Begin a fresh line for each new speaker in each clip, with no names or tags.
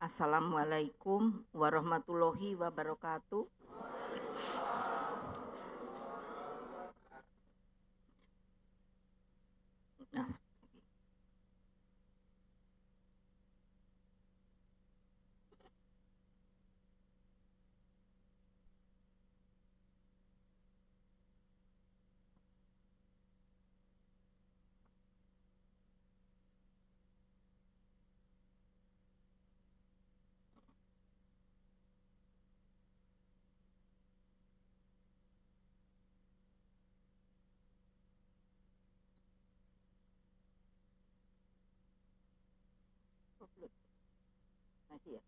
Assalamualaikum warahmatullahi wabarakatuh. Nah, masih ya.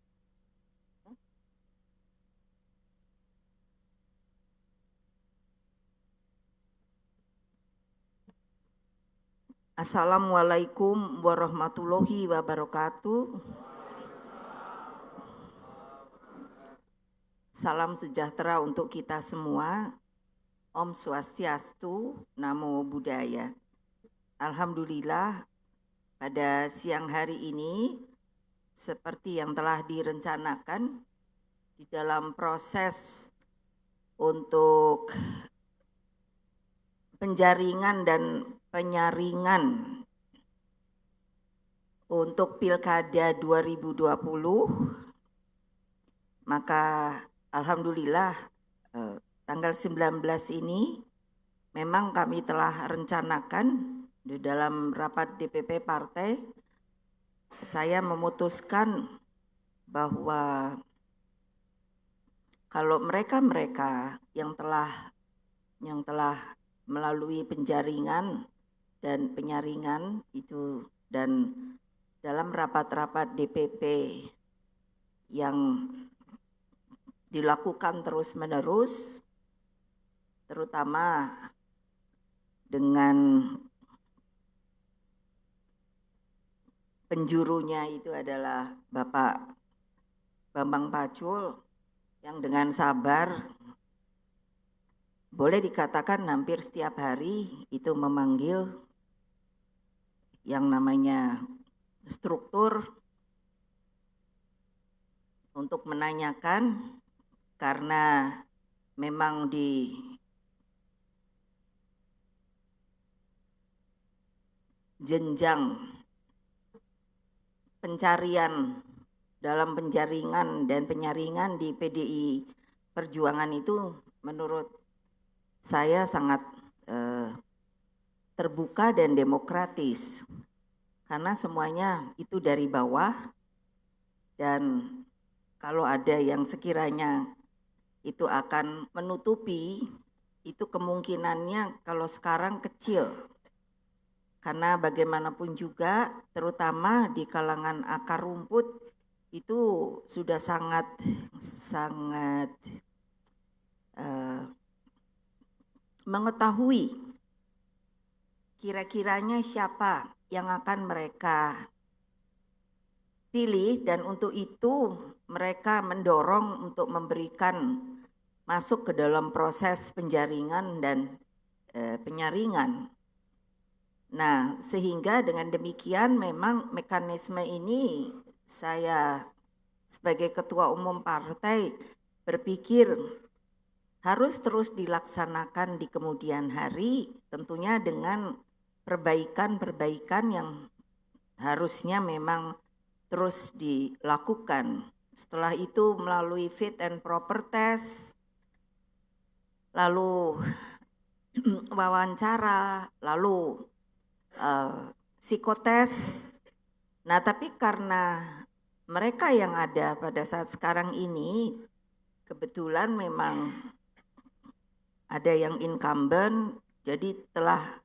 Assalamualaikum warahmatullahi wabarakatuh. Salam sejahtera untuk kita semua. Om Swastiastu, Namo Buddhaya. Alhamdulillah, pada siang hari ini, seperti yang telah direncanakan di dalam proses untuk penjaringan dan penyaringan untuk Pilkada 2020, maka alhamdulillah tanggal 19 ini memang kami telah rencanakan di dalam rapat DPP partai, saya memutuskan bahwa kalau mereka-mereka yang telah melalui penjaringan dan penyaringan itu, dan dalam rapat-rapat DPP yang dilakukan terus-menerus, terutama dengan penjurunya itu adalah Bapak Bambang Pacul, yang dengan sabar, boleh dikatakan hampir setiap hari itu memanggil yang namanya struktur untuk menanyakan, karena memang di jenjang pencarian dalam penjaringan dan penyaringan di PDI Perjuangan itu menurut saya sangat terbuka dan demokratis, karena semuanya itu dari bawah, dan kalau ada yang sekiranya itu akan menutupi, itu kemungkinannya kalau sekarang kecil, karena bagaimanapun juga terutama di kalangan akar rumput itu sudah sangat mengetahui kira-kiranya siapa yang akan mereka pilih, dan untuk itu mereka mendorong untuk memberikan masuk ke dalam proses penjaringan dan penyaringan. Nah, sehingga dengan demikian memang mekanisme ini saya sebagai ketua umum partai berpikir harus terus dilaksanakan di kemudian hari, tentunya dengan perbaikan-perbaikan yang harusnya memang terus dilakukan. Setelah itu melalui fit and proper test, lalu wawancara, lalu psikotes. Nah, tapi karena mereka yang ada pada saat sekarang ini kebetulan memang ada yang incumbent, jadi telah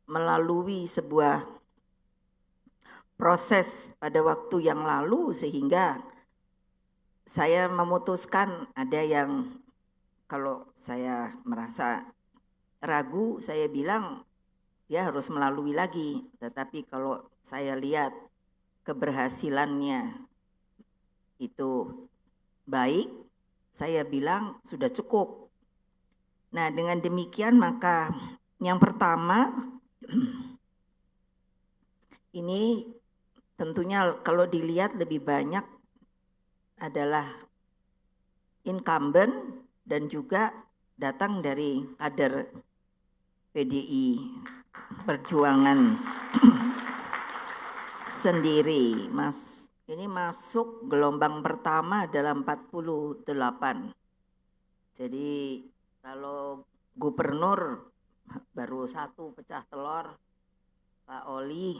melalui sebuah proses pada waktu yang lalu, sehingga saya memutuskan ada yang, kalau saya merasa ragu, saya bilang dia harus melalui lagi. Tetapi kalau saya lihat keberhasilannya itu baik, saya bilang sudah cukup. Nah, dengan demikian maka yang pertama ini tentunya kalau dilihat lebih banyak adalah incumbent dan juga datang dari kader PDI Perjuangan sendiri. Ini masuk gelombang pertama dalam 48. Jadi kalau gubernur baru satu pecah telur, Pak Oli,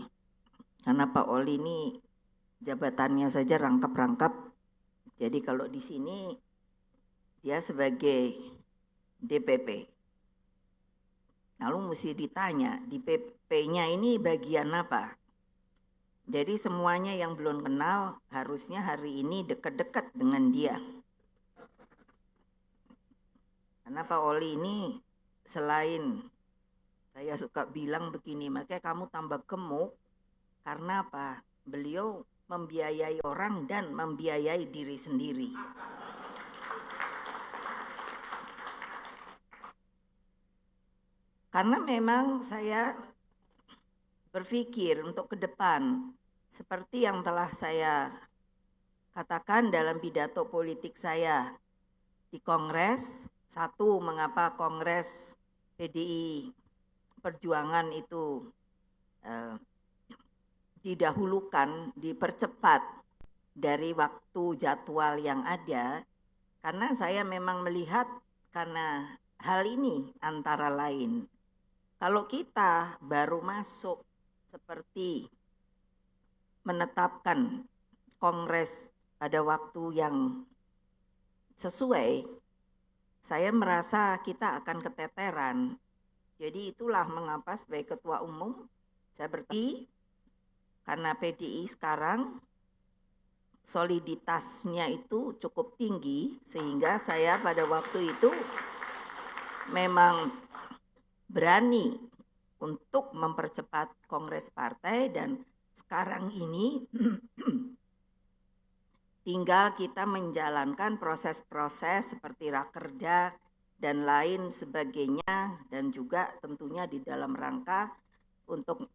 karena Pak Oli ini jabatannya saja rangkap-rangkap. Jadi kalau di sini dia sebagai DPP. Lalu mesti ditanya, DPP-nya ini bagian apa? Jadi semuanya yang belum kenal harusnya hari ini dekat-dekat dengan dia. Karena Pak Oli ini selain, saya suka bilang begini, makanya kamu tambah gemuk, karena apa? Beliau membiayai orang dan membiayai diri sendiri. Karena memang saya berpikir untuk ke depan, seperti yang telah saya katakan dalam pidato politik saya di Kongres. Satu, mengapa Kongres PDI Perjuangan itu didahulukan, dipercepat dari waktu jadwal yang ada, karena saya memang melihat karena hal ini antara lain. Kalau kita baru masuk seperti menetapkan Kongres pada waktu yang sesuai, saya merasa kita akan keteteran. Jadi itulah mengapa sebagai ketua umum saya berarti karena PDI sekarang soliditasnya itu cukup tinggi, sehingga saya pada waktu itu memang berani untuk mempercepat kongres partai, dan sekarang ini tinggal kita menjalankan proses-proses seperti rakerda dan lain sebagainya, dan juga tentunya di dalam rangka untuk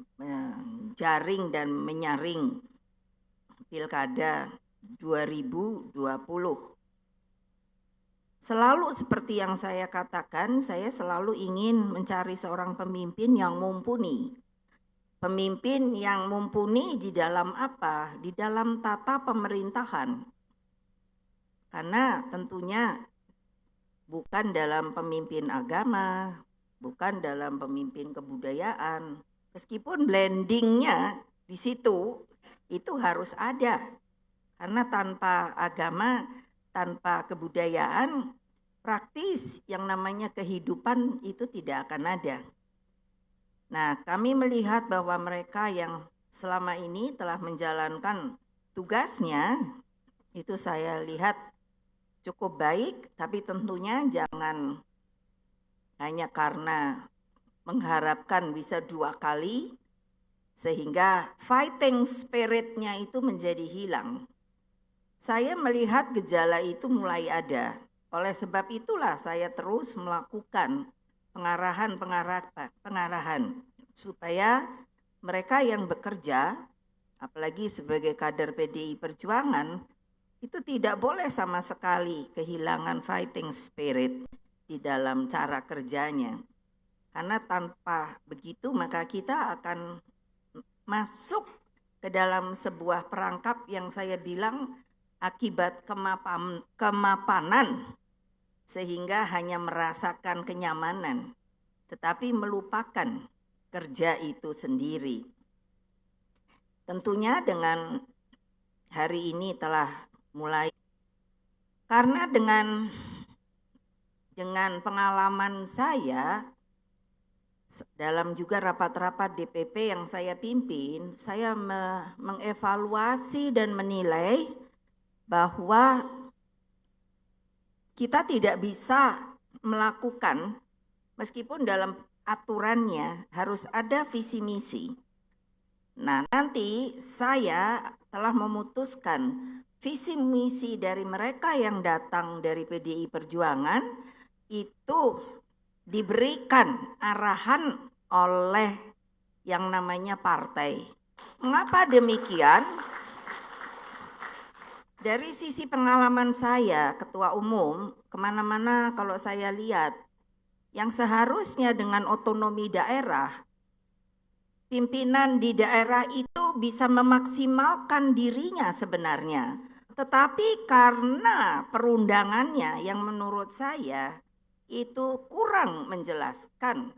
menjaring dan menyaring Pilkada 2020. Selalu seperti yang saya katakan, saya selalu ingin mencari seorang pemimpin yang mumpuni. Pemimpin yang mumpuni di dalam apa? Di dalam tata pemerintahan. Karena tentunya bukan dalam pemimpin agama, bukan dalam pemimpin kebudayaan. Meskipun blendingnya di situ itu harus ada. Karena tanpa agama, tanpa kebudayaan, praktis yang namanya kehidupan itu tidak akan ada. Nah, kami melihat bahwa mereka yang selama ini telah menjalankan tugasnya, itu saya lihat cukup baik, tapi tentunya jangan hanya karena mengharapkan bisa 2 kali, sehingga fighting spirit-nya itu menjadi hilang. Saya melihat gejala itu mulai ada. Oleh sebab itulah saya terus melakukan pengarahan supaya mereka yang bekerja, apalagi sebagai kader PDI Perjuangan, itu tidak boleh sama sekali kehilangan fighting spirit di dalam cara kerjanya. Karena tanpa begitu maka kita akan masuk ke dalam sebuah perangkap yang saya bilang akibat kemapanan, sehingga hanya merasakan kenyamanan, tetapi melupakan kerja itu sendiri. Tentunya dengan hari ini telah mulai, karena dengan pengalaman saya dalam juga rapat-rapat DPP yang saya pimpin, saya mengevaluasi dan menilai bahwa kita tidak bisa melakukan, meskipun dalam aturannya harus ada visi misi. Nah, nanti saya telah memutuskan visi misi dari mereka yang datang dari PDI Perjuangan itu diberikan arahan oleh yang namanya partai. Mengapa demikian? Dari sisi pengalaman saya, Ketua Umum, kemana-mana kalau saya lihat, yang seharusnya dengan otonomi daerah, pimpinan di daerah itu bisa memaksimalkan dirinya sebenarnya. Tetapi karena perundangannya yang menurut saya itu kurang menjelaskan.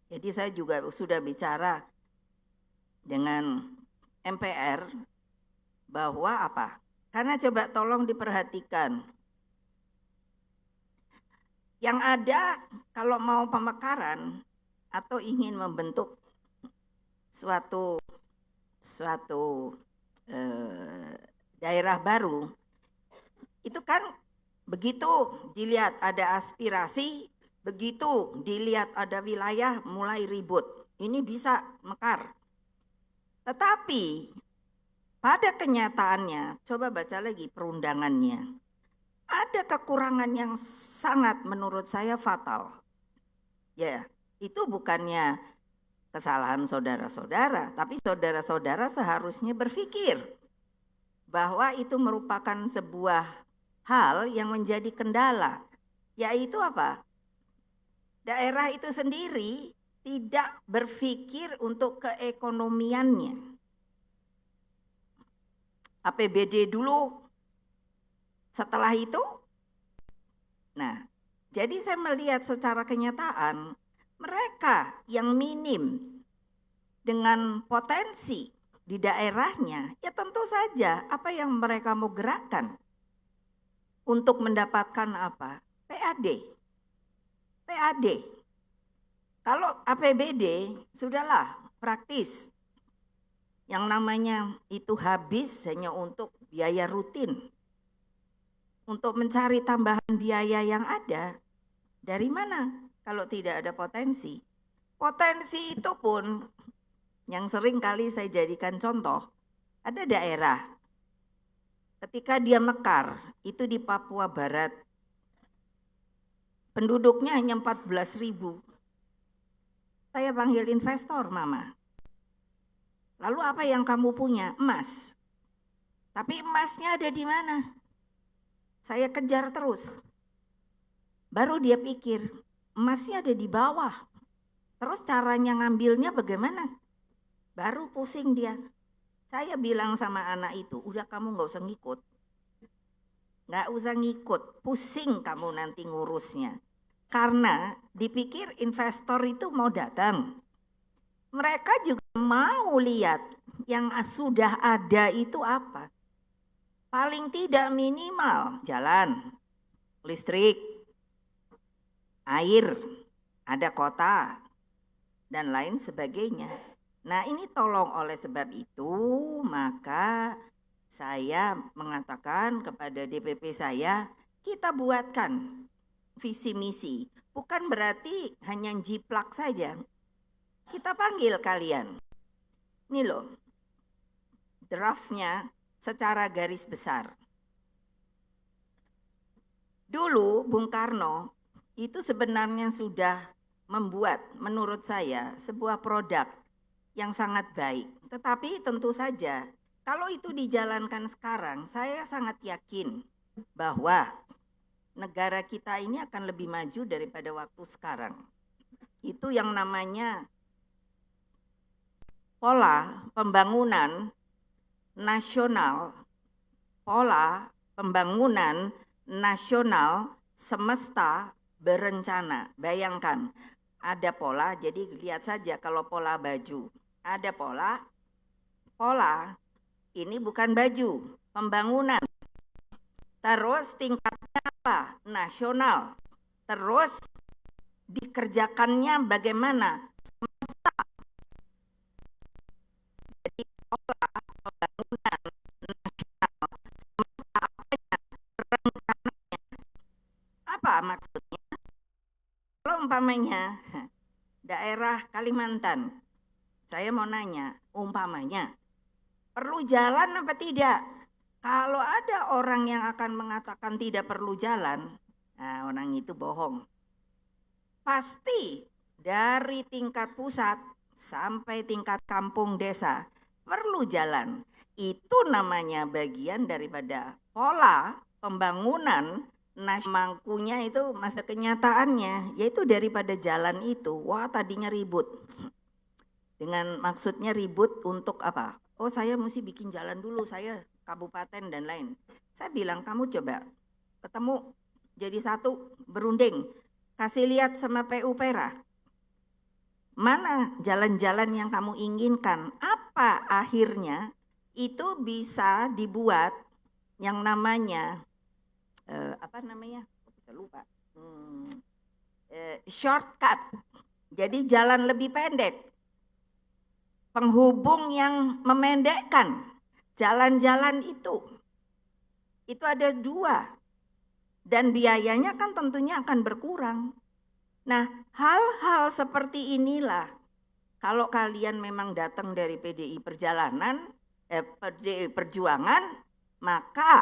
Jadi saya juga sudah bicara dengan MPR bahwa apa? Karena coba tolong diperhatikan. Yang ada kalau mau pemekaran atau ingin membentuk suatu daerah baru, itu kan begitu dilihat ada aspirasi, begitu dilihat ada wilayah mulai ribut. Ini bisa mekar. Tetapi pada kenyataannya, coba baca lagi perundangannya. Ada kekurangan yang sangat menurut saya fatal. Ya, itu bukannya kesalahan saudara-saudara, tapi saudara-saudara seharusnya berpikir bahwa itu merupakan sebuah hal yang menjadi kendala, yaitu apa? Daerah itu sendiri tidak berpikir untuk keekonomiannya. APBD dulu, setelah itu, nah, jadi saya melihat secara kenyataan, mereka yang minim dengan potensi di daerahnya, ya tentu saja apa yang mereka mau gerakkan untuk mendapatkan apa? PAD. Kalau APBD, sudahlah praktis. Yang namanya itu habis hanya untuk biaya rutin. Untuk mencari tambahan biaya yang ada, dari mana kalau tidak ada potensi? Potensi itu pun yang sering kali saya jadikan contoh, ada daerah ketika dia mekar, itu di Papua Barat, penduduknya hanya 14.000. Saya panggil investor, Mama. Lalu apa yang kamu punya? Emas. Tapi emasnya ada di mana? Saya kejar terus. Baru dia pikir, emasnya ada di bawah. Terus caranya ngambilnya bagaimana? Baru pusing dia. Saya bilang sama anak itu, udah kamu gak usah ngikut. Gak usah ngikut, pusing kamu nanti ngurusnya. Karena dipikir investor itu mau datang. Mereka juga mau lihat yang sudah ada itu apa. Paling tidak minimal jalan, listrik, air, ada kota, dan lain sebagainya. Nah ini tolong oleh sebab itu maka saya mengatakan kepada DPP saya, kita buatkan visi misi. Bukan berarti hanya jiplak saja. Kita panggil kalian. Ini loh, draftnya secara garis besar. Dulu Bung Karno itu sebenarnya sudah membuat menurut saya sebuah produk yang sangat baik. Tetapi tentu saja kalau itu dijalankan sekarang, saya sangat yakin bahwa negara kita ini akan lebih maju daripada waktu sekarang. Itu yang namanya pola pembangunan nasional, pola pembangunan nasional semesta berencana. Bayangkan, ada pola, jadi lihat saja kalau pola baju. Ada pola ini bukan baju, pembangunan. Terus tingkatnya apa? Nasional. Terus dikerjakannya bagaimana? Semesta. Jadi pola pembangunan nasional semesta apanya? Rencananya. Apa maksudnya? Kalau umpamanya daerah Kalimantan, saya mau nanya, umpamanya perlu jalan apa tidak? Kalau ada orang yang akan mengatakan tidak perlu jalan, nah orang itu bohong. Pasti dari tingkat pusat sampai tingkat kampung desa perlu jalan. itu namanya bagian daripada pola pembangunan mangkunya itu masa kenyataannya, yaitu daripada jalan itu. Wah, tadinya ribut. Dengan maksudnya ribut untuk apa? Oh, saya mesti bikin jalan dulu, saya kabupaten dan lain. Saya bilang, kamu coba ketemu jadi satu, berunding. Kasih lihat sama PU Pera. Mana jalan-jalan yang kamu inginkan? Apa akhirnya itu bisa dibuat yang namanya bisa lupa. Shortcut. Jadi jalan lebih pendek. Penghubung yang memendekkan jalan-jalan itu ada 2 dan biayanya kan tentunya akan berkurang. Nah, hal-hal seperti inilah kalau kalian memang datang dari PDI Perjuangan, maka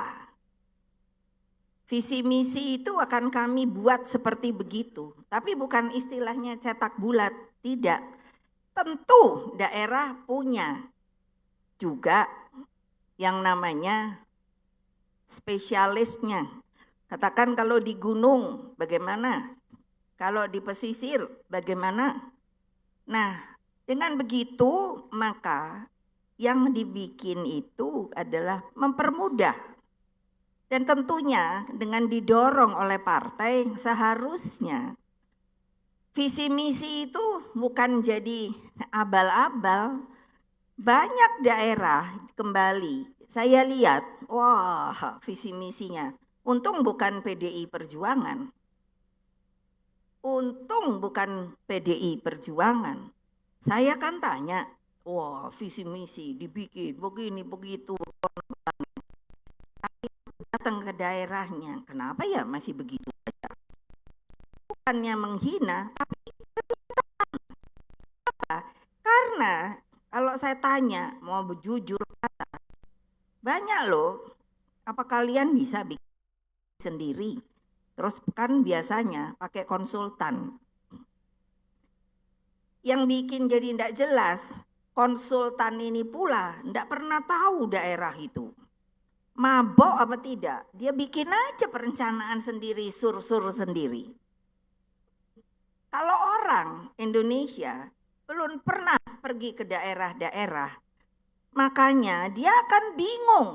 visi misi itu akan kami buat seperti begitu. Tapi bukan istilahnya cetak bulat, tidak. Tentu daerah punya juga yang namanya spesialisnya. Katakan kalau di gunung bagaimana? Kalau di pesisir bagaimana? Nah, dengan begitu maka yang dibikin itu adalah mempermudah. Dan tentunya dengan didorong oleh partai seharusnya visi misi itu bukan jadi abal-abal. Banyak daerah kembali, saya lihat, wah visi misinya. Untung bukan PDI Perjuangan. Untung bukan PDI Perjuangan. Saya kan tanya, wah visi misi dibikin begini begitu. Tapi datang ke daerahnya, kenapa ya masih begitu? Bukannya menghina, tapi karena kalau saya tanya, mau jujur kata, banyak loh, apa kalian bisa bikin sendiri? Terus kan biasanya pakai konsultan. Yang bikin jadi tidak jelas, konsultan ini pula tidak pernah tahu daerah itu. Mabok apa tidak, dia bikin aja perencanaan sendiri, sur-sur sendiri. Kalau orang Indonesia belum pernah pergi ke daerah-daerah, makanya dia akan bingung.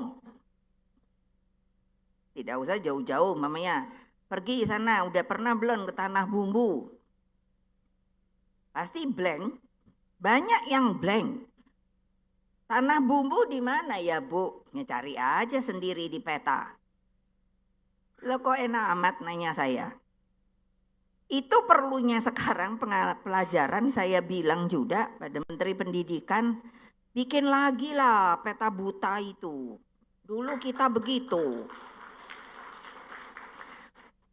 Tidak usah jauh-jauh, mamanya pergi sana, udah pernah belum ke Tanah Bumbu? Pasti blank, banyak yang blank. Tanah Bumbu di mana ya Bu? Ya cari aja sendiri di peta. Lo kok enak amat nanya saya? Itu perlunya sekarang pelajaran, saya bilang juga pada Menteri Pendidikan, bikin lagi lah peta buta itu. Dulu kita begitu.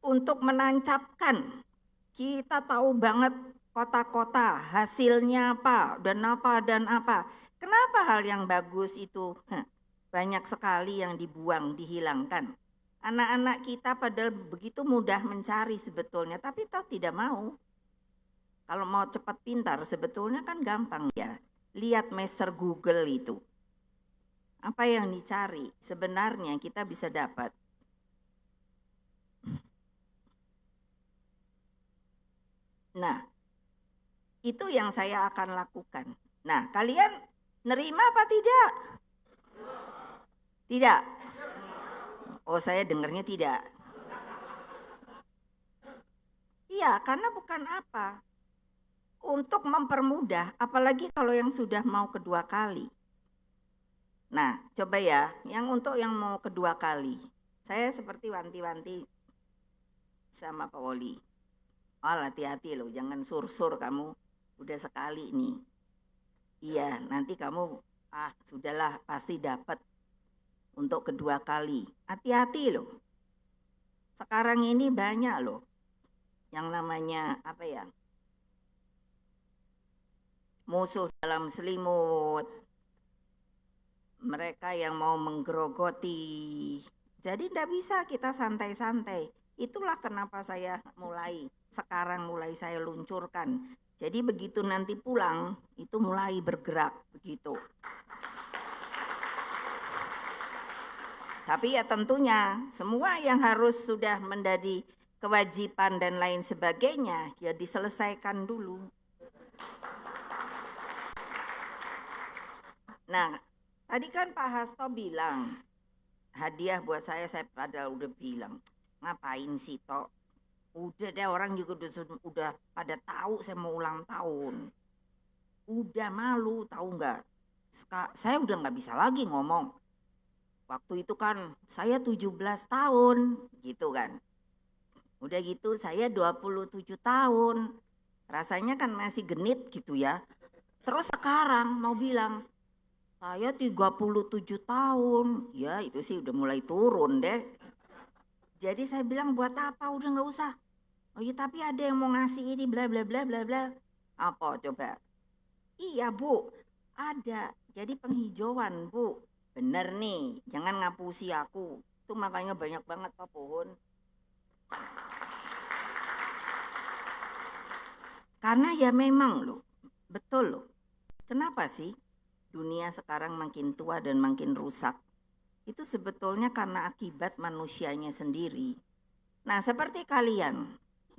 Untuk menancapkan, kita tahu banget kota-kota, hasilnya apa, dan apa, dan apa. Kenapa hal yang bagus itu banyak sekali yang dibuang, dihilangkan? Anak-anak kita padahal begitu mudah mencari sebetulnya, tapi toh tidak mau. Kalau mau cepat pintar sebetulnya kan gampang ya. Lihat Master Google itu. Apa yang dicari sebenarnya kita bisa dapat. Nah, itu yang saya akan lakukan. Nah, kalian nerima apa tidak? Tidak. Oh, saya dengarnya tidak. Iya, karena bukan apa. Untuk mempermudah, apalagi kalau yang sudah mau kedua kali. Nah, coba ya, yang untuk yang mau kedua kali. Saya seperti wanti-wanti sama Pak Woli. Oh, hati-hati loh, jangan sur-sur kamu. Udah sekali nih. Iya, nanti kamu, sudahlah pasti dapat. Untuk kedua kali, hati-hati loh. Sekarang ini banyak loh yang namanya apa ya, musuh dalam selimut, mereka yang mau menggerogoti. Jadi tidak bisa kita santai-santai. Itulah kenapa saya sekarang mulai saya luncurkan. Jadi begitu nanti pulang itu mulai bergerak begitu. Tapi ya tentunya semua yang harus sudah menjadi kewajiban dan lain sebagainya ya diselesaikan dulu. Nah, tadi kan Pak Hasto bilang hadiah buat saya padahal udah bilang ngapain sih Tok? Udah deh orang juga udah pada tahu saya mau ulang tahun. Udah malu tahu nggak? Saya udah nggak bisa lagi ngomong. Waktu itu kan saya 17 tahun gitu kan. Udah gitu saya 27 tahun. Rasanya kan masih genit gitu ya. Terus sekarang mau bilang saya 37 tahun. Ya itu sih udah mulai turun deh. Jadi saya bilang buat apa udah nggak usah. Oh iya tapi ada yang mau ngasih ini bla bla bla bla bla. Apa coba? Iya Bu, ada. Jadi penghijauan Bu. Bener nih, jangan ngapusi aku. Itu makanya banyak banget Pak pohon. Karena ya memang loh, betul loh. Kenapa sih dunia sekarang makin tua dan makin rusak? Itu sebetulnya karena akibat manusianya sendiri. Nah seperti kalian,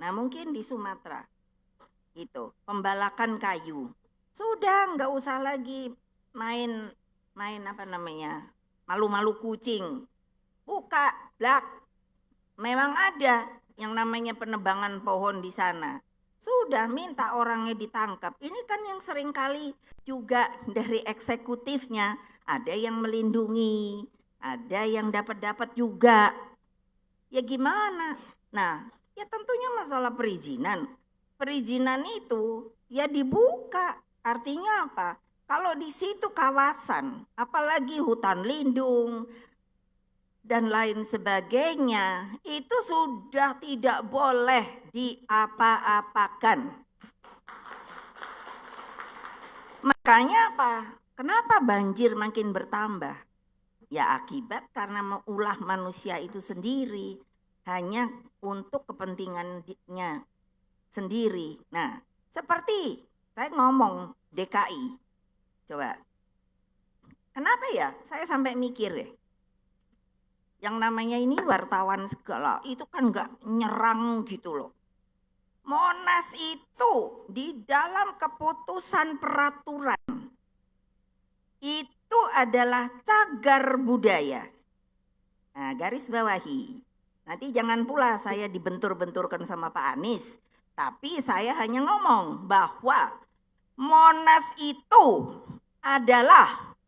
nah mungkin di Sumatera, itu pembalakan kayu. Sudah nggak usah lagi main apa namanya, malu-malu kucing. Buka, blak. Memang ada yang namanya penebangan pohon di sana. Sudah minta orangnya ditangkap. Ini kan yang seringkali juga dari eksekutifnya ada yang melindungi, ada yang dapat juga. Ya gimana? Nah, ya tentunya masalah perizinan. Perizinan itu ya dibuka. Artinya apa? Kalau di situ kawasan, apalagi hutan lindung dan lain sebagainya, itu sudah tidak boleh diapa-apakan. Makanya apa? Kenapa banjir makin bertambah? Ya akibat karena mengulah manusia itu sendiri, hanya untuk kepentingannya sendiri. Nah, seperti saya ngomong DKI. Coba. Kenapa ya? Saya sampai mikir ya. Yang namanya ini wartawan segala, itu kan nggak nyerang gitu loh. Monas itu di dalam keputusan peraturan itu adalah cagar budaya. Nah, garis bawahi. Nanti jangan pula saya dibentur-benturkan sama Pak Anies. Tapi saya hanya ngomong bahwa Monas itu adalah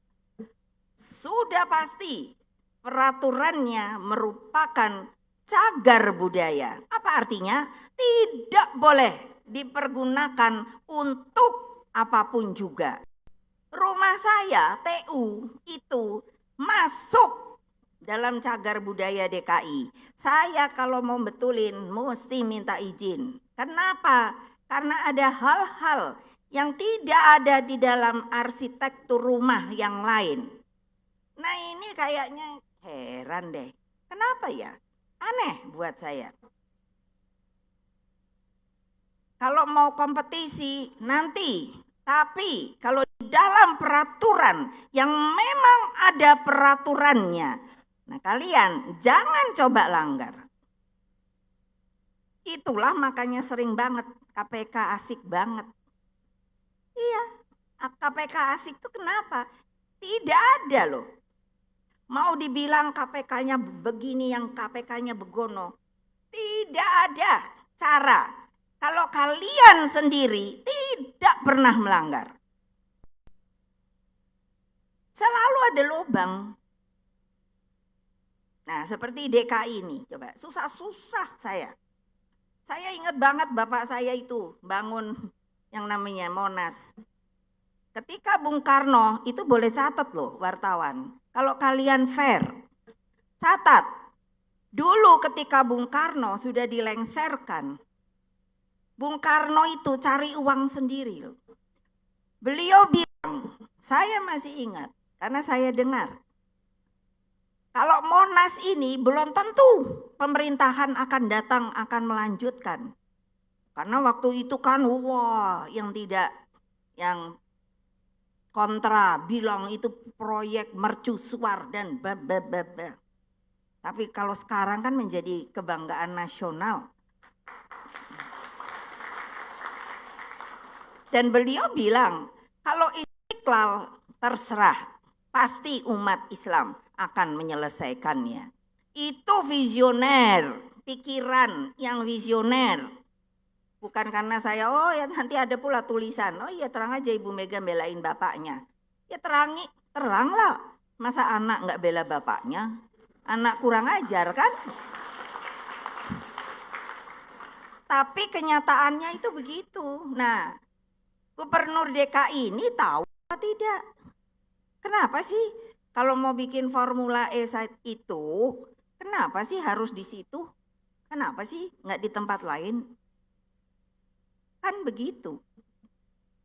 sudah pasti peraturannya merupakan cagar budaya. Apa artinya? Tidak boleh dipergunakan untuk apapun juga. Rumah saya, TU, itu masuk dalam cagar budaya DKI. Saya kalau mau betulin mesti minta izin. Kenapa? Karena ada hal-hal yang tidak ada di dalam arsitektur rumah yang lain. Nah ini kayaknya heran deh. Kenapa ya? Aneh buat saya. Kalau mau kompetisi nanti. Tapi kalau di dalam peraturan yang memang ada peraturannya. Nah kalian jangan coba langgar. Itulah makanya sering banget KPK asik banget. Iya, KPK asik itu kenapa? Tidak ada loh. Mau dibilang KPK-nya begini, yang KPK-nya begono. Tidak ada cara. Kalau kalian sendiri tidak pernah melanggar. Selalu ada lubang. Nah seperti DKI ini, coba susah-susah saya. Saya ingat banget bapak saya itu bangun yang namanya Monas. Ketika Bung Karno, itu boleh catat loh wartawan. Kalau kalian fair, catat. Dulu ketika Bung Karno sudah dilengserkan, Bung Karno itu cari uang sendiri loh. Beliau bilang, saya masih ingat karena saya dengar. Kalau Monas ini belum tentu pemerintahan akan datang, akan melanjutkan. Karena waktu itu kan wah yang yang kontra bilang itu proyek mercusuar dan babababa. Tapi kalau sekarang kan menjadi kebanggaan nasional. Dan beliau bilang, kalau Istiqlal terserah, pasti umat Islam akan menyelesaikannya. Itu visioner, pikiran yang visioner. Bukan karena saya, oh ya nanti ada pula tulisan, oh iya terang aja Ibu Mega belain bapaknya. Ya teranglah. Masa anak nggak bela bapaknya? Anak kurang ajar kan? Tapi kenyataannya itu begitu. Nah, Gubernur DKI ini tahu atau tidak? Kenapa sih kalau mau bikin Formula E itu, kenapa sih harus di situ? Kenapa sih nggak di tempat lain? Kan begitu.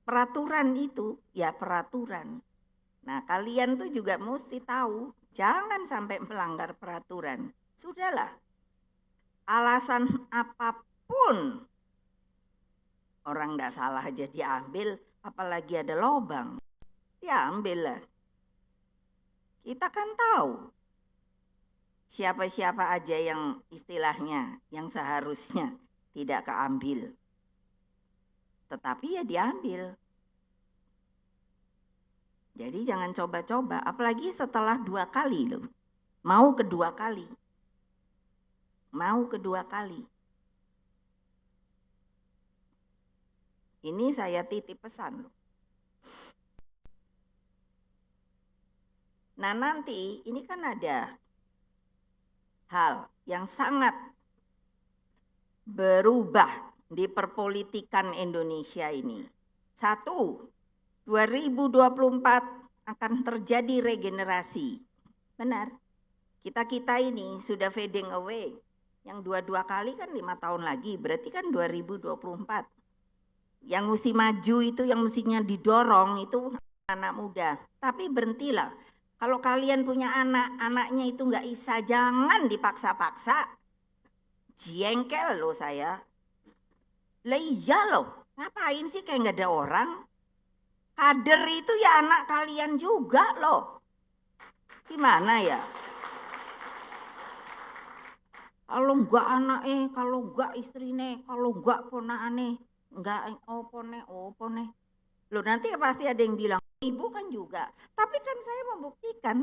Peraturan itu, ya peraturan. Nah, kalian tuh juga mesti tahu, jangan sampai melanggar peraturan. Sudahlah, alasan apapun orang enggak salah aja diambil, apalagi ada lobang. Diambil lah. Kita kan tahu siapa-siapa aja yang istilahnya yang seharusnya tidak keambil. Tetapi ya diambil. Jadi jangan coba-coba, apalagi setelah 2 kali loh. Mau kedua kali. Ini saya titip pesan loh. Nah nanti ini kan ada hal yang sangat berubah di perpolitikan Indonesia ini. 1, 2024 akan terjadi regenerasi. Benar. Kita ini sudah fading away. Yang 2 kali kan 5 tahun lagi, berarti kan 2024. Yang mesti maju itu, yang mestinya didorong itu anak muda. Tapi berhentilah. Kalau kalian punya anak-anaknya itu nggak bisa, jangan dipaksa-paksa. Jengkel loh saya. Lah iya loh, ngapain sih kayak nggak ada orang? Kader itu ya anak kalian juga loh. Gimana ya? Kalau enggak anaknya, kalau enggak istrinya, kalau enggak ponakane, enggak opone. Loh nanti pasti ada yang bilang, ibu kan juga. Tapi kan saya membuktikan,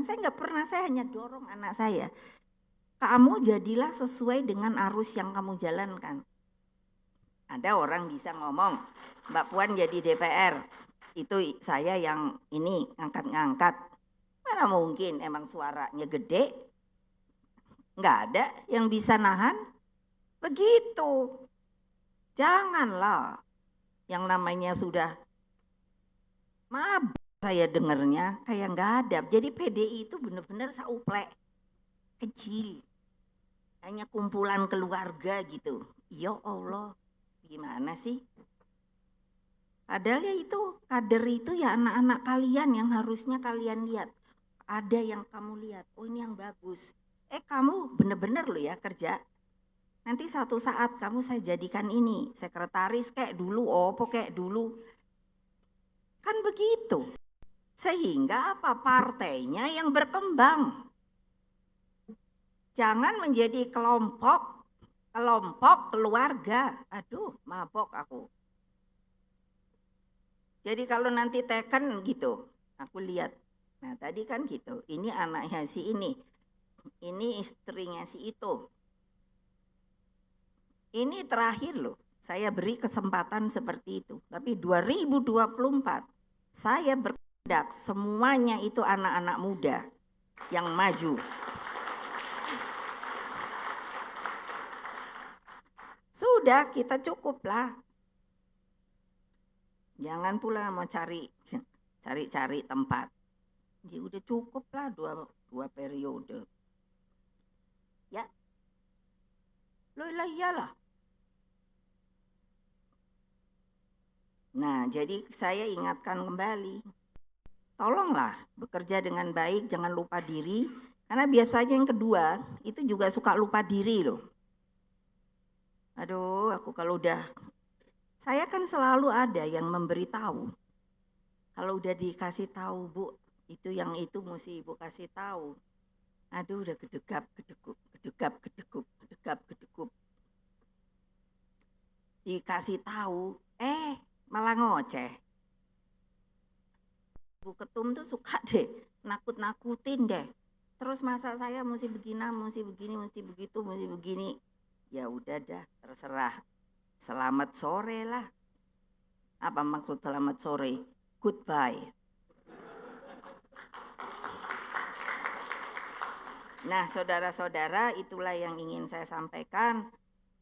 saya hanya dorong anak saya. Kamu jadilah sesuai dengan arus yang kamu jalankan. Ada orang bisa ngomong, Mbak Puan jadi DPR, itu saya yang ini ngangkat-ngangkat. Mana mungkin emang suaranya gede? Nggak ada yang bisa nahan. Begitu. Janganlah yang namanya sudah mabuk saya dengernya kayak nggak ada. Jadi PDI itu benar-benar sauplek kecil. Hanya kumpulan keluarga gitu. Ya Allah, gimana sih? Padahal ya itu, kader itu ya anak-anak kalian yang harusnya kalian lihat. Ada yang kamu lihat, oh ini yang bagus. Kamu bener-bener loh ya kerja. Nanti satu saat kamu saya jadikan ini, sekretaris kayak dulu, opo kayak dulu. Kan begitu. Sehingga apa? Partainya yang berkembang. Jangan menjadi kelompok keluarga. Aduh, mabok aku. Jadi kalau nanti teken gitu, aku lihat. Nah tadi kan gitu, ini anaknya si ini istrinya si itu. Ini terakhir loh, saya beri kesempatan seperti itu. Tapi 2024 saya berkehendak semuanya itu anak-anak muda yang maju. Sudah, kita cukuplah. Jangan pula mau cari tempat. Ya udah cukuplah dua periode. Ya. Loh lah iyalah. Nah, jadi saya ingatkan kembali. Tolonglah bekerja dengan baik, jangan lupa diri. Karena biasanya yang kedua, itu juga suka lupa diri loh. Aduh, aku kalau udah, saya kan selalu ada yang memberitahu. Kalau udah dikasih tahu, Bu, itu yang itu mesti Ibu kasih tahu. Aduh, udah gedegap, gedeguk, gedegap, gedeguk, gedegap, gedeguk. Dikasih tahu, malah ngoceh. Bu Ketum tuh suka deh, nakut-nakutin deh. Terus masa saya mesti begini, mesti begini, mesti begitu, mesti begini. Ya udah dah, terserah. Selamat sore lah. Apa maksud selamat sore? Goodbye. Nah, saudara-saudara, itulah yang ingin saya sampaikan.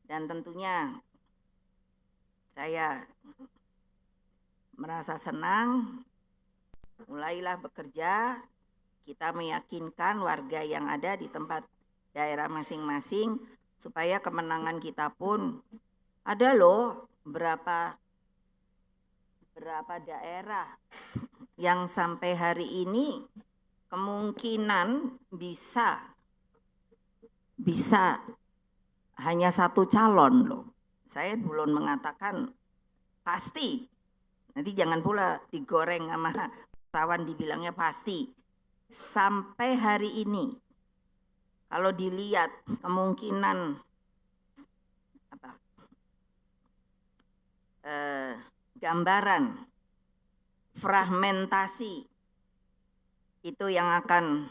Dan tentunya saya merasa senang, mulailah bekerja, kita meyakinkan warga yang ada di tempat daerah masing-masing, supaya kemenangan kita pun ada loh berapa daerah yang sampai hari ini kemungkinan bisa hanya satu calon loh. Saya belum mengatakan pasti. Nanti jangan pula digoreng sama wartawan dibilangnya pasti. Sampai hari ini, kalau dilihat kemungkinan gambaran fragmentasi itu yang akan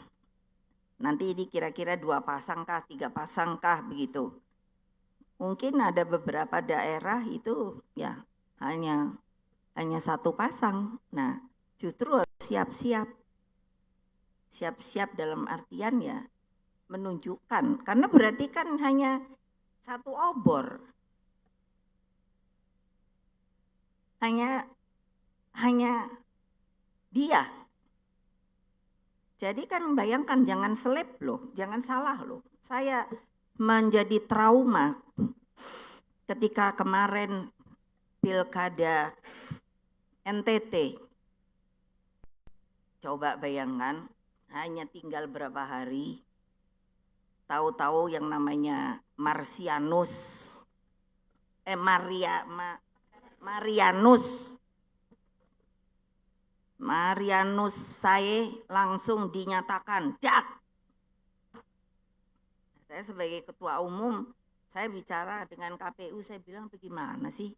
nanti ini kira-kira 2 pasang kah, 3 pasang kah begitu. Mungkin ada beberapa daerah itu ya hanya 1 pasang. Nah, justru harus siap-siap. Siap-siap dalam artian ya menunjukkan, karena berarti kan hanya 1 obor. Hanya dia. Jadi kan bayangkan, jangan selip loh, jangan salah loh. Saya menjadi trauma ketika kemarin pilkada NTT. Coba bayangkan, hanya tinggal berapa hari, tahu-tahu yang namanya Marianus saya langsung dinyatakan dak. Saya sebagai ketua umum, saya bicara dengan KPU, saya bilang bagaimana sih?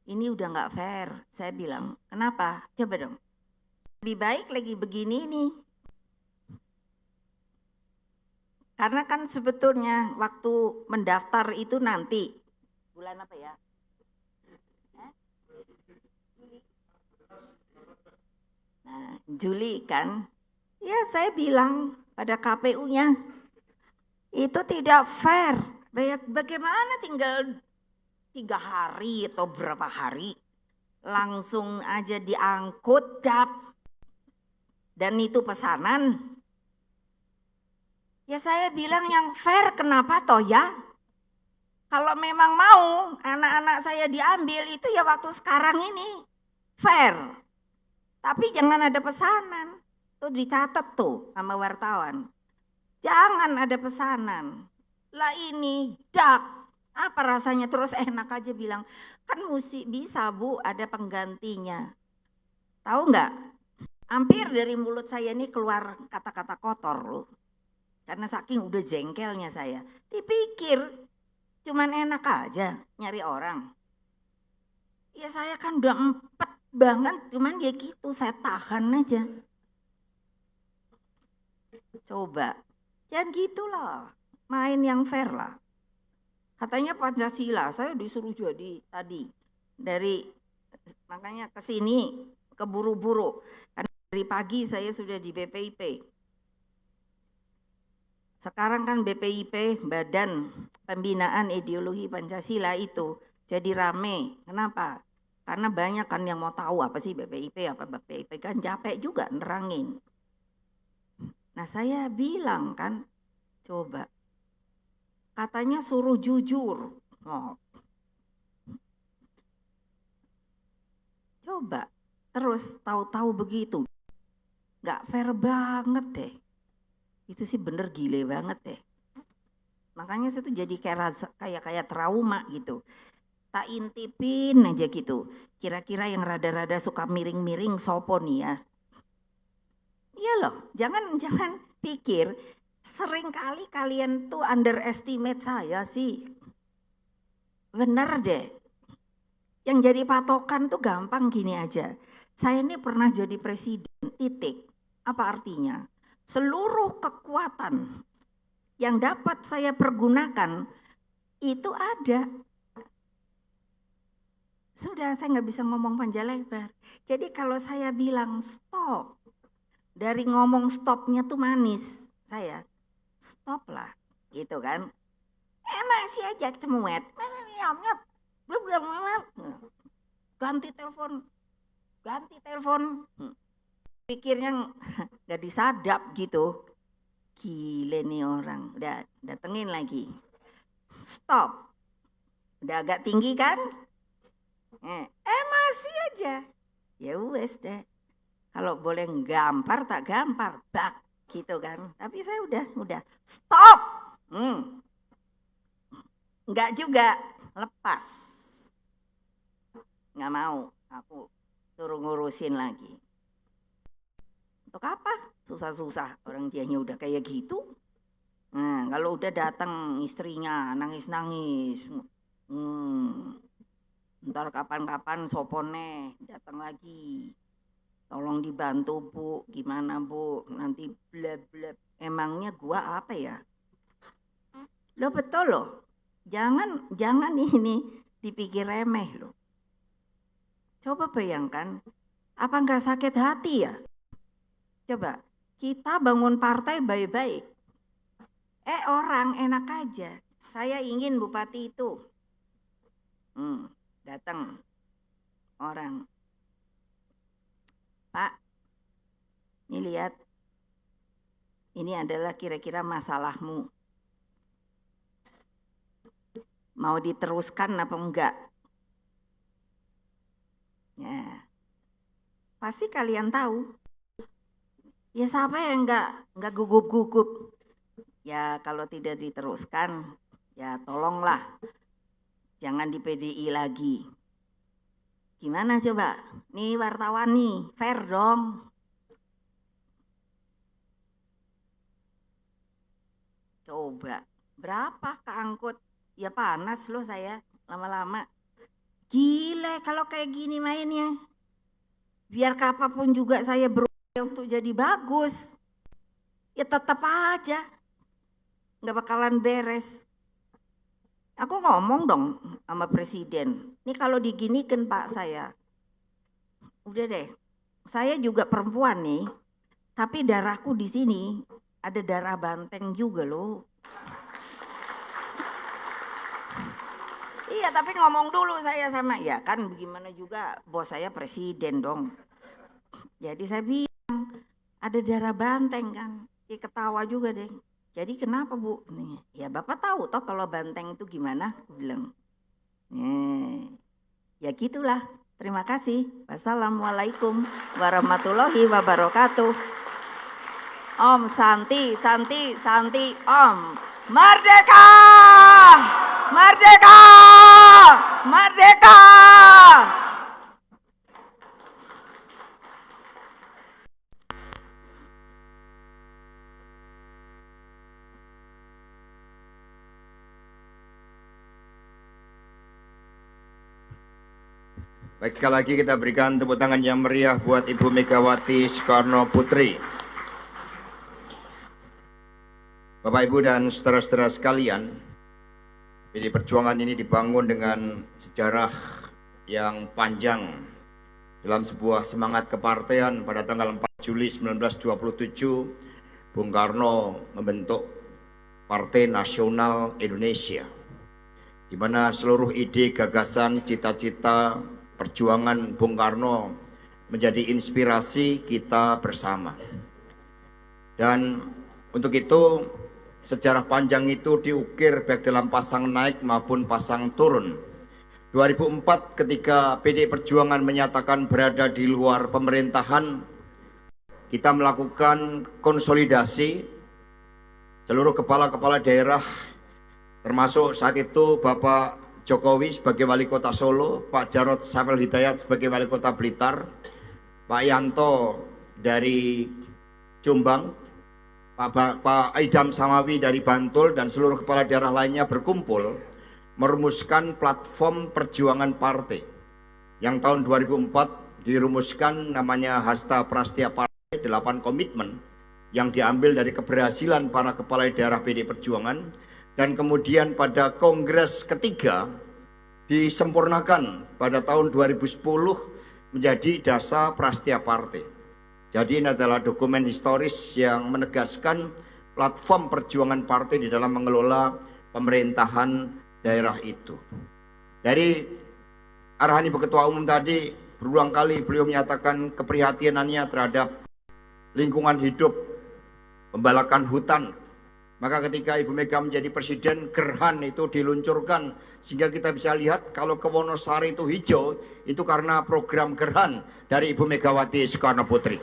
Ini udah nggak fair. Saya bilang, kenapa? Coba dong. Lebih baik lagi begini nih. Karena kan sebetulnya waktu mendaftar itu nanti bulan apa ya? Nah, Juli kan, ya saya bilang pada KPU-nya, itu tidak fair. Bagaimana tinggal 3 hari atau berapa hari, langsung aja diangkut dan itu pesanan. Ya saya bilang yang fair kenapa toh ya? Kalau memang mau anak-anak saya diambil itu ya waktu sekarang ini fair. Tapi jangan ada pesanan. Tuh dicatat tuh sama wartawan. Jangan ada pesanan. Lah ini dak. Apa rasanya terus enak aja bilang. Kan mesti bisa Bu ada penggantinya. Tahu nggak? Hampir dari mulut saya ini keluar kata-kata kotor loh. Karena saking udah jengkelnya saya. Dipikir cuman enak aja nyari orang. Ya saya kan udah empet banget, cuman ya gitu, saya tahan aja. Coba, jangan gitulah, main yang fair lah. Katanya Pancasila, saya disuruh jadi tadi. Makanya ke sini keburu-buru. Karena dari pagi saya sudah di BPIP. Sekarang kan BPIP, Badan Pembinaan Ideologi Pancasila itu jadi rame. Kenapa? Karena banyak kan yang mau tahu apa sih BPIP, kan capek juga nerangin. Nah saya bilang kan, coba, katanya suruh jujur. Oh. Coba, terus tahu-tahu begitu. Gak fair banget deh. Itu sih bener gile banget deh. Makanya saya tuh jadi kayak trauma gitu. Tak intipin aja gitu. Kira-kira yang rada-rada suka miring-miring sopo nih ya. Iya loh, jangan pikir Seringkali kalian tuh underestimate saya sih. Bener deh. Yang jadi patokan tuh gampang gini aja. Saya ini pernah jadi presiden, titik. Apa artinya? Seluruh kekuatan yang dapat saya pergunakan itu ada. Sudah, saya nggak bisa ngomong panjang lebar. Jadi kalau saya bilang stop, dari ngomong stopnya tuh manis, saya stop lah, gitu kan. Masih aja cemuet, ganti telepon, pikirnya nggak disadap gitu. Gile nih orang, udah datengin lagi, stop, udah agak tinggi kan? Masih aja, ya wes deh. Kalau boleh gampar tak gampar, bak gitu kan. Tapi saya udah stop. Enggak juga, lepas. Nggak mau, aku suruh ngurusin lagi. Untuk apa? Susah-susah, orang dianya udah kayak gitu. Nah, kalau udah datang istrinya nangis-nangis, ntar kapan-kapan sopone datang lagi. Tolong dibantu Bu, gimana Bu? Nanti blab-blab. Emangnya gua apa ya? Lo betul loh. Jangan ini dipikir remeh loh. Coba bayangkan, apa nggak sakit hati ya? Coba, kita bangun partai baik-baik. Orang enak aja. Saya ingin bupati itu. Datang orang. Pak, ini lihat. Ini adalah kira-kira masalahmu. Mau diteruskan apa enggak? Ya, pasti kalian tahu. Ya siapa yang enggak gugup-gugup? Ya kalau tidak diteruskan, ya tolonglah. Jangan di PDI lagi. Gimana coba? Nih wartawan nih, fair dong. Coba, berapa keangkut? Ya panas loh saya lama-lama. Gile kalau kayak gini mainnya. Biar kapanpun juga saya berupaya untuk jadi bagus. Ya tetap aja. Nggak bakalan beres. Aku ngomong dong sama presiden. Ini kalau diginikan Pak saya. Udah deh. Saya juga perempuan nih. Tapi darahku di sini ada darah banteng juga loh. Iya, tapi ngomong dulu saya sama, ya kan bagaimana juga bos saya presiden dong. Jadi saya bilang, ada darah banteng kan. Dia ketawa juga deh. Jadi kenapa Bu? Ya Bapak tahu toh kalau banteng itu gimana? Aku bilang. Ya gitulah. Terima kasih. Wassalamualaikum warahmatullahi wabarakatuh. Om Santi, Santi, Santi, Om. Merdeka! Merdeka! Merdeka!
Baik, sekali lagi kita berikan tepuk tangan yang meriah buat Ibu Megawati Soekarno Putri. Bapak, Ibu, dan saudara-saudara sekalian, PD Perjuangan ini dibangun dengan sejarah yang panjang dalam sebuah semangat kepartean. Pada tanggal 4 Juli 1927, Bung Karno membentuk Partai Nasional Indonesia, di mana seluruh ide, gagasan, cita-cita, perjuangan Bung Karno menjadi inspirasi kita bersama. Dan untuk itu sejarah panjang itu diukir baik dalam pasang naik maupun pasang turun. 2004 ketika PD Perjuangan menyatakan berada di luar pemerintahan, kita melakukan konsolidasi seluruh kepala-kepala daerah, termasuk saat itu Bapak Jokowi sebagai Wali Kota Solo, Pak Jarod Saiful Hidayat sebagai Wali Kota Blitar, Pak Yanto dari Jombang, Pak Idam Samawi dari Bantul dan seluruh kepala daerah lainnya berkumpul merumuskan platform perjuangan partai yang tahun 2004 dirumuskan namanya Hasta Prastia Partai, 8 komitmen yang diambil dari keberhasilan para kepala daerah PD Perjuangan, dan kemudian pada kongres ketiga disempurnakan pada tahun 2010 menjadi Dasa Prastia Partai. Jadi ini adalah dokumen historis yang menegaskan platform perjuangan partai di dalam mengelola pemerintahan daerah itu. Dari arahan Ibu Ketua Umum tadi, berulang kali beliau menyatakan keprihatinannya terhadap lingkungan hidup, pembalakan hutan. Maka ketika Ibu Mega menjadi presiden, Gerhan itu diluncurkan sehingga kita bisa lihat kalau ke Wonosari itu hijau, itu karena program Gerhan dari Ibu Megawati Soekarno Putri.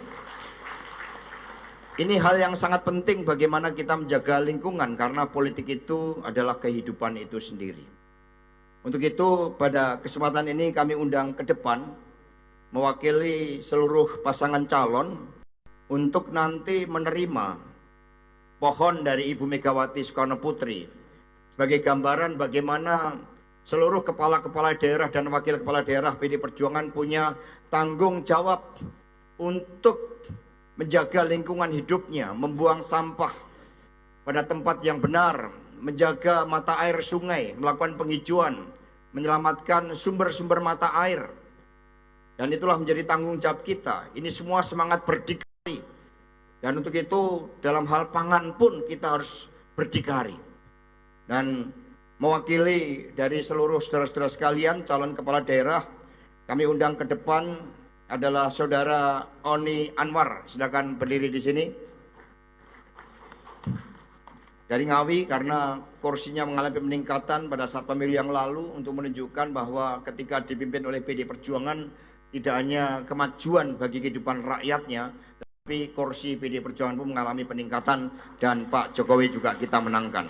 Ini hal yang sangat penting bagaimana kita menjaga lingkungan, karena politik itu adalah kehidupan itu sendiri. Untuk itu pada kesempatan ini kami undang ke depan mewakili seluruh pasangan calon untuk nanti menerima pohon dari Ibu Megawati Soekarno Putri sebagai gambaran bagaimana seluruh kepala-kepala daerah dan wakil kepala daerah PD Perjuangan punya tanggung jawab untuk menjaga lingkungan hidupnya, membuang sampah pada tempat yang benar, menjaga mata air sungai, melakukan penghijauan, menyelamatkan sumber-sumber mata air. Dan itulah menjadi tanggung jawab kita. Ini semua semangat berdikari. Dan untuk itu dalam hal pangan pun kita harus berdikari. Dan mewakili dari seluruh saudara-saudara sekalian, calon kepala daerah, kami undang ke depan adalah Saudara Oni Anwar. Silakan berdiri di sini. Dari Ngawi, karena kursinya mengalami peningkatan pada saat pemilu yang lalu, untuk menunjukkan bahwa ketika dipimpin oleh PD Perjuangan tidak hanya kemajuan bagi kehidupan rakyatnya, tapi kursi PD Perjuangan pun mengalami peningkatan, dan Pak Jokowi juga kita menangkan.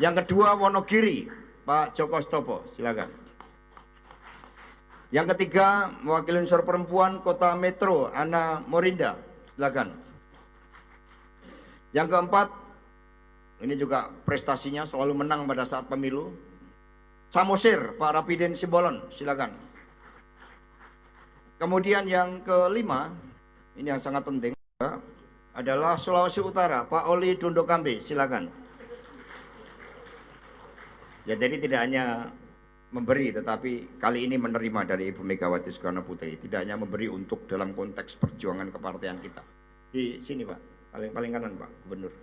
Yang kedua Wonogiri, Pak Joko Stopo, silakan. Yang ketiga, mewakili unsur perempuan Kota Metro, Ana Morinda, silakan. Yang keempat, ini juga prestasinya selalu menang pada saat pemilu, Samosir, Pak Rapiden Simbolon, silakan. Kemudian yang kelima, ini yang sangat penting, adalah Sulawesi Utara, Pak Oli Dondokambe, silakan. Ya, jadi tidak hanya memberi, tetapi kali ini menerima dari Ibu Megawati Soekarno Putri. Tidak hanya memberi untuk dalam konteks perjuangan kepartean kita. Di sini Pak, paling kanan Pak Gubernur.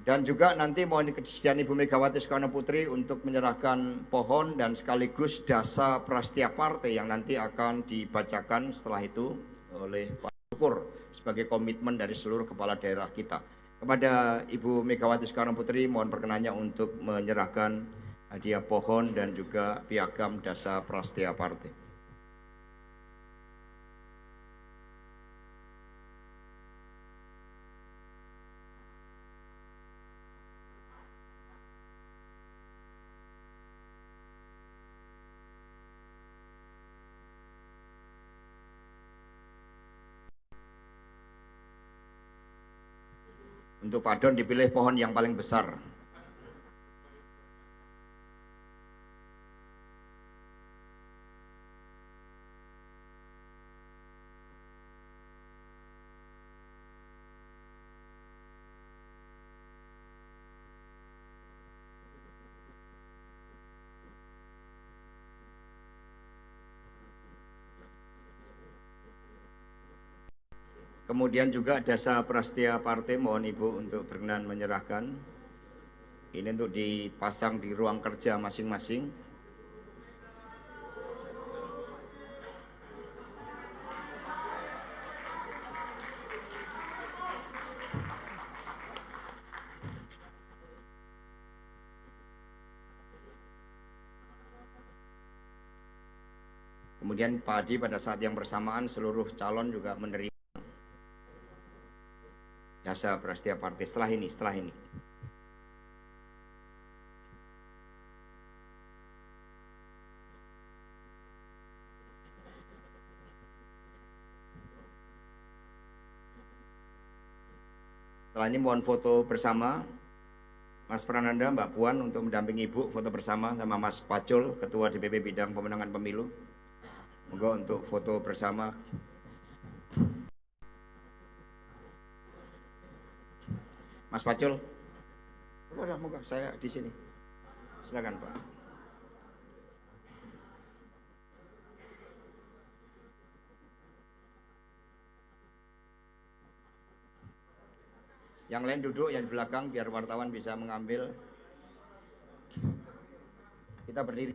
Dan juga nanti mohon kesediaan Ibu Megawati Soekarno Putri untuk menyerahkan pohon dan sekaligus Dasa Prastia Partai yang nanti akan dibacakan setelah itu oleh Pak Syukur sebagai komitmen dari seluruh kepala daerah kita. Kepada Ibu Megawati Soekarno Putri mohon perkenannya untuk menyerahkan hadiah pohon dan juga piagam Dasa Prastia Partai. Untuk Pak Don dipilih pohon yang paling besar. Kemudian juga Dasa Prastia Partai, mohon Ibu untuk berkenan menyerahkan. Ini untuk dipasang di ruang kerja masing-masing. Kemudian Pak Adi pada saat yang bersamaan seluruh calon juga menerima Dasa Prastia Partai setelah ini. Setelah ini mohon foto bersama Mas Prananda, Mbak Puan untuk mendampingi Ibu foto bersama sama Mas Pacul, Ketua DPP Bidang Pemenangan Pemilu. Moga untuk foto bersama. Mas Pacul. Udah, moga saya di sini. Silakan, Pak. Yang lain duduk yang di belakang biar wartawan bisa mengambil. Kita berdiri.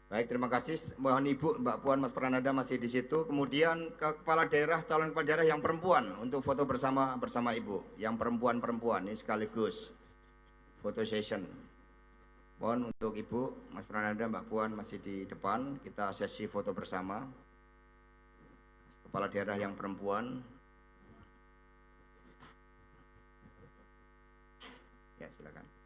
Baik, terima kasih. Mohon Ibu, Mbak Puan, Mas Prananda masih di situ. Kemudian ke kepala daerah, calon kepala daerah yang perempuan untuk foto bersama Ibu. Yang perempuan ini sekaligus foto session. Mohon untuk Ibu, Mas Prananda, Mbak Puan masih di depan. Kita sesi foto bersama. Kepala daerah yang perempuan. Ya, silakan.